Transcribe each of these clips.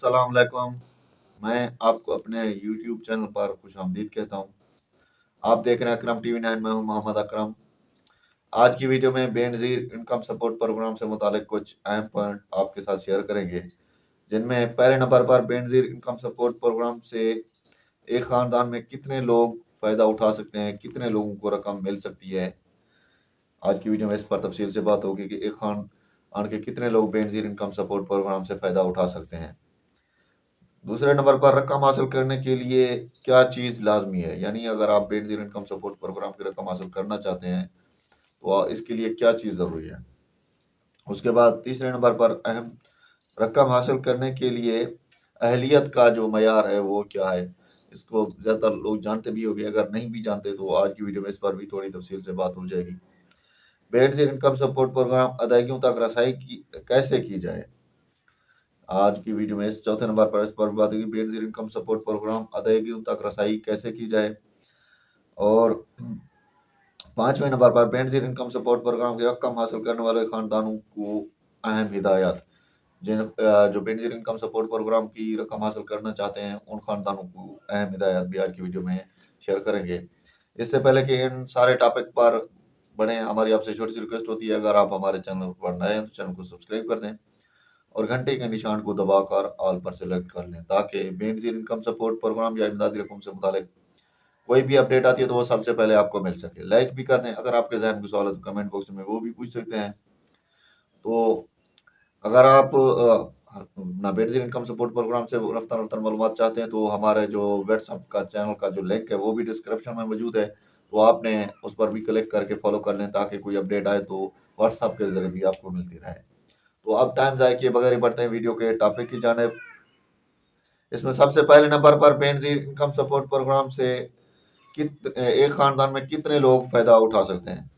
अस्सलाम वालेकुम। मैं आपको अपने यूट्यूब चैनल पर खुशामदीद कहता हूँ। आप देख रहे हैं अकरम टीवी 9। मैं हूँ मोहम्मद अकरम। आज की वीडियो में बेनज़ीर इनकम सपोर्ट प्रोग्राम से मुतालिक कुछ अहम पॉइंट आपके साथ शेयर करेंगे, जिनमें पहले नंबर पर बेनज़ीर इनकम सपोर्ट प्रोग्राम से एक ख़ानदान में कितने लोग फ़ायदा उठा सकते हैं, कितने लोगों को रकम मिल सकती है। आज की वीडियो में इस पर तफसील से बात होगी कि एक ख़ानदान के कितने लोग बेनज़ीर इनकम सपोर्ट प्रोग्राम से फ़ायदा उठा सकते हैं। दूसरे नंबर पर रकम हासिल करने के लिए क्या चीज़ लाज़मी है, यानी अगर आप बेनज़ीर इनकम सपोर्ट प्रोग्राम की रकम हासिल करना चाहते हैं तो इसके लिए क्या चीज़ ज़रूरी है। उसके बाद तीसरे नंबर पर अहम रकम हासिल करने के लिए अहलियत का जो मयार है वो क्या है। इसको ज़्यादातर लोग जानते भी होंगे, अगर नहीं भी जानते तो आज की वीडियो में इस पर भी थोड़ी तफसील से बात हो जाएगी। बेनज़ीर इनकम सपोर्ट प्रोग्राम अदायगियों तक रसाई की कैसे की जाए। आज की वीडियो में इस चौथे नंबर पर इस पर बात होगी, बेनज़ीर इनकम सपोर्ट प्रोग्राम अदायगियों तक रसाई कैसे की जाए। और पांचवें नंबर पर बेनज़ीर इनकम सपोर्ट प्रोग्राम की रकम हासिल करने वाले खानदानों को अहम हिदायत। जो बेनज़ीर इनकम सपोर्ट प्रोग्राम की रकम हासिल करना चाहते हैं उन खानदानों को अहम हिदायत भी आज की वीडियो में शेयर करेंगे। इससे पहले कि इन सारे टॉपिक पर बढ़ें, हमारी आपसे छोटी सी रिक्वेस्ट होती है, अगर आप हमारे चैनल पर नए हैं तो चैनल को सब्सक्राइब कर दें और घंटे के निशान को दबाकर ऑल पर सेलेक्ट कर लें, ताकि बेनज़ीर इनकम सपोर्ट प्रोग्राम या इमदादी रकम से मुतालिक कोई भी अपडेट आती है तो वो सबसे पहले आपको मिल सके। लाइक भी कर दें, अगर आपके जहन में सवाल है तो कमेंट बॉक्स में वो भी पूछ सकते हैं। तो अगर आप अपना बेनज़ीर इनकम सपोर्ट प्रोग्राम से रफ्तार रफ्तार मालूमात चाहते हैं तो हमारे जो व्हाट्सएप का चैनल का जो लिंक है वो भी डिस्क्रिप्शन में मौजूद है, तो आपने उस पर भी क्लिक करके फॉलो कर लें, ताकि कोई अपडेट आए तो व्हाट्सएप के जरिए भी आपको मिलती रहे। तो अब टाइम ज़ाया किए बगैर ही बढ़ते हैं वीडियो के टॉपिक की जानिब। इसमें सबसे पहले नंबर पर बेनज़ीर इनकम सपोर्ट प्रोग्राम से एक खानदान में कितने लोग फ़ायदा उठा सकते हैं।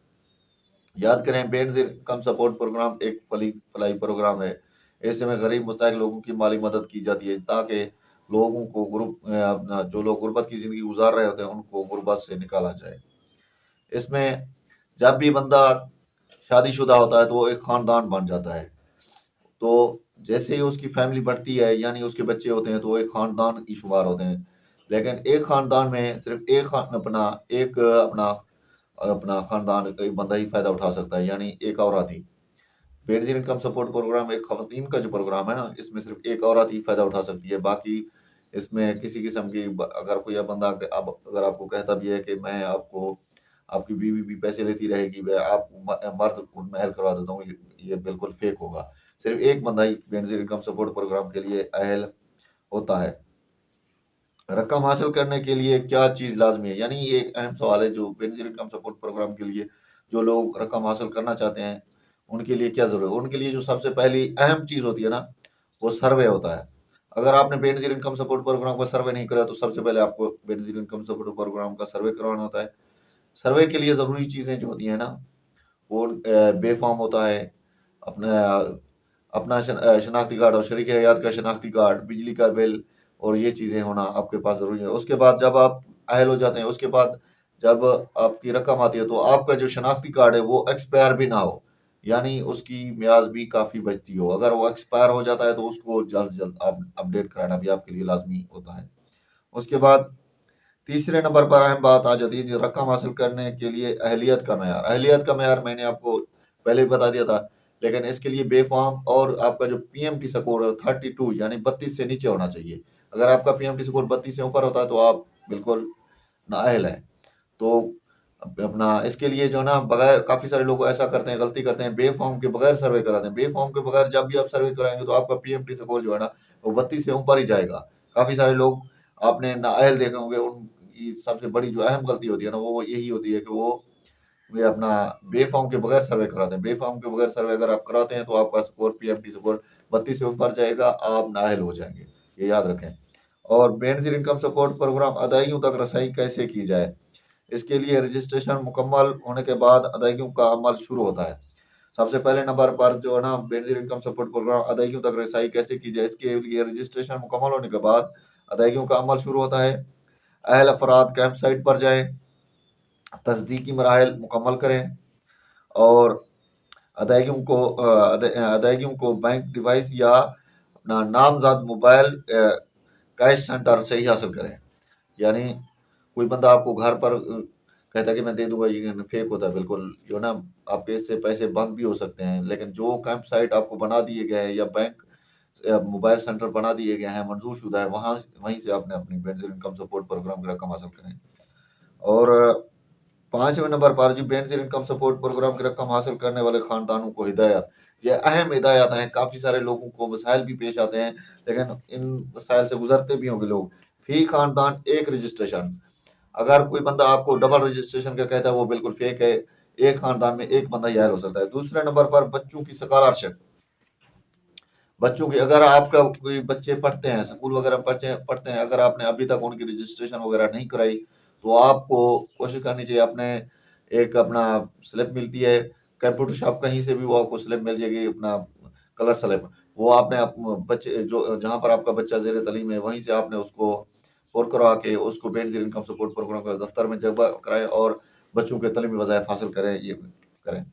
याद करें, बेनज़ीर इनकम सपोर्ट प्रोग्राम एक फलाई प्रोग्राम है। ऐसे में गरीब मुस्तहक लोगों की माली मदद की जाती है, ताकि लोगों को अपना जो लोग गुर्बत की ज़िंदगी गुजार रहे होते हैं उनको गुर्बत से निकाला जाए। इसमें जब भी बंदा शादीशुदा होता है तो वो एक ख़ानदान बन जाता है। तो जैसे ही उसकी फैमिली बढ़ती है, यानी उसके बच्चे होते हैं, तो वो एक ख़ानदान ही शुमार होते हैं। लेकिन एक ख़ानदान में सिर्फ एक अपना अपना ख़ानदान का एक बंदा ही फ़ायदा उठा सकता है, यानी एक औरत ही। बेनज़ीर इनकम सपोर्ट प्रोग्राम एक ख़वातीन का जो प्रोग्राम है ना, इसमें सिर्फ एक औरत ही फ़ायदा उठा सकती है। बाकी इसमें किसी किस्म की अगर कोई बंदा अब अगर आपको कहता भी है कि मैं आपको आपकी बीवी भी पैसे लेती रहेगी, मैं आप मर्द को महल करवा देता हूँ, ये बिल्कुल फेक होगा। सिर्फ एक बंदा ही बेनज़ीर इनकम सपोर्ट प्रोग्राम के लिए अहल होता है। रकम हासिल करने के लिए क्या चीज़ लाज़मी है, यानी ये एक अहम सवाल है जो बेनज़ीर इनकम सपोर्ट प्रोग्राम के लिए जो लोग रकम हासिल करना चाहते हैं उनके लिए क्या ज़रूरी है। उनके लिए जो सबसे पहली अहम चीज़ होती है ना, वो सर्वे होता है। अगर आपने बेनज़ीर इनकम सपोर्ट प्रोग्राम का सर्वे नहीं करा तो सबसे पहले आपको बेनज़ीर इनकम सपोर्ट प्रोग्राम का सर्वे करवाना होता है। सर्वे के लिए ज़रूरी चीज़ें जो होती हैं ना, वो बेफ़ॉर्म होता है, अपना अपना शनाख्ती कार्ड और शरीक हयात का शनाख्ती कार्ड, बिजली का बिल, और ये चीज़ें होना आपके पास ज़रूरी है। उसके बाद जब आप अहल हो जाते हैं, उसके बाद जब आपकी रकम आती है तो आपका जो शनाख्ती कार्ड है वो एक्सपायर भी ना हो, यानी उसकी मियाद भी काफ़ी बचती हो। अगर वो एक्सपायर हो जाता है तो उसको जल्द से जल्द आप अपडेट कराना भी आपके लिए लाज़मी होता है। उसके बाद तीसरे नंबर पर अहम बात आ जाती है जो रकम हासिल करने के लिए अहलियत का मयार। अहलियत का मयार मैंने आपको पहले भी बता दिया था, लेकिन इसके लिए बेफॉर्म और आपका जो पीएमटी स्कोर 32 यानी 32 से नीचे होना चाहिए। अगर आपका पीएमटी स्कोर 32 से ऊपर होता है तो आप बिल्कुल नाअहल हैं। तो अपना इसके लिए जो है ना, बगैर काफ़ी सारे लोग ऐसा करते हैं, गलती करते हैं, बेफॉर्म के बगैर सर्वे कराते हैं। बेफॉर्म के बगैर जब भी आप सर्वे कराएंगे तो आपका पीएमटी स्कोर जो है ना वो 32 से ऊपर ही जाएगा। काफ़ी सारे लोग आपने नाअहल देखे होंगे, उनकी सबसे बड़ी जो अहम गलती होती है ना वो यही होती है कि वो वे अपना बेफॉर्म के बगैर सर्वे कराते हैं। बेफॉर्म के बगैर सर्वे अगर आप कराते हैं तो आपका स्कोर पीएमटी स्कोर 32 से ऊपर जाएगा, आप नाअहल हो जाएंगे, ये याद रखें। और बेनज़ीर इनकम सपोर्ट प्रोग्राम अदायगियों तक रसाई कैसे की जाए। इसके लिए रजिस्ट्रेशन मुकम्मल होने के बाद अदायगियों का अमल शुरू होता है। सबसे पहले नंबर पर जो है ना, बेनज़ीर इनकम सपोर्ट प्रोग्राम अदायगियों तक रसाई कैसे की जाए, इसके लिए रजिस्ट्रेशन मुकम्मल होने के बाद अदायगियों का अमल शुरू होता है। अहल अफराद कैंप साइट पर जाएं, तस्दीकी मराहल मुकम्मल करें और अदायगियों को बैंक डिवाइस या अपना नामजद मोबाइल कैश सेंटर से ही हासिल करें। यानी कोई बंदा आपको घर पर कहता है कि मैं दे दूंगा, ये फेक होता है बिल्कुल, जो ना आपके इससे पैसे बंद भी हो सकते हैं। लेकिन जो कैंप साइट आपको बना दिए गए हैं या बैंक मोबाइल सेंटर बना दिए गए हैं, मंजूर शुदा है, वहीं से आपने अपनी बेनजीर इनकम सपोर्ट प्रोग्राम की रकम हासिल करें। और 5वें नंबर पर जी बेनजीर इनकम सपोर्ट प्रोग्राम की रकम हासिल करने वाले खानदानों को हिदायत। ये अहम हिदायत हैं। काफ़ी सारे लोगों को मसाइल भी पेश आते हैं, लेकिन इन मसाइल से गुजरते भी होंगे लोग। फी खानदान एक रजिस्ट्रेशन। अगर कोई बंदा आपको डबल रजिस्ट्रेशन का कहता है, वो बिल्कुल फेक है। एक खानदान में एक बंदा ही हो सकता है। दूसरे नंबर पर बच्चों की स्कॉलरशिप। बच्चों की, अगर आपका कोई बच्चे पढ़ते हैं, स्कूल वगैरह पढ़ते हैं, अगर आपने अभी तक उनकी रजिस्ट्रेशन वगैरह नहीं कराई, तो आपको कोशिश करनी चाहिए। अपने एक अपना स्लिप मिलती है कंप्यूटर शॉप, कहीं से भी वो आपको स्लिप मिल जाएगी, अपना कलर स्लिप। वो आपने बच्चे जो जहाँ पर आपका बच्चा ज़ेर तालीम है, वहीं से आपने उसको और करवा के उसको बेनजीर इनकम सपोर्ट प्रोग्राम का दफ्तर में जगह कराएं और बच्चों के तलीमी वज़ाइफ हासिल करें, ये करें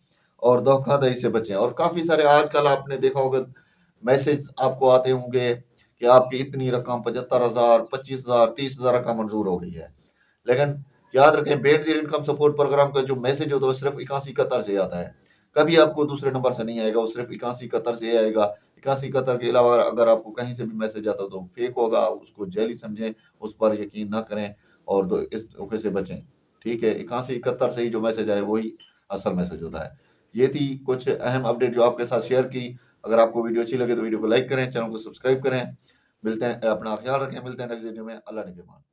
और धोखाधड़ी से बचें। और काफ़ी सारे आजकल आपने देखा होगा मैसेज आपको आते होंगे कि आपकी इतनी रकम 75,000, 25,000, 30,000 रकम मंजूर हो गई है। लेकिन याद रखें, बेनजीर इनकम सपोर्ट प्रोग्राम का जो मैसेज होता है वो सिर्फ 8171 से आता है। कभी आपको दूसरे नंबर से नहीं आएगा, वो सिर्फ 8171 से आएगा। 8171 के अलावा अगर आपको कहीं से भी मैसेज आता हो तो फेक होगा, उसको जाली समझें, उस पर यकीन ना करें और इस धोखे से बचें। ठीक है, 8171 से ही जो मैसेज आए वही असल मैसेज होता है। ये थी कुछ अहम अपडेट जो आपके साथ शेयर की। अगर आपको वीडियो अच्छी लगे तो वीडियो को लाइक करें, चैनल को सब्सक्राइब करें। मिलते हैं, अपना ख्याल रखें, मिलते हैं नेक्स्ट वीडियो में। अल्लाह ने के बाद।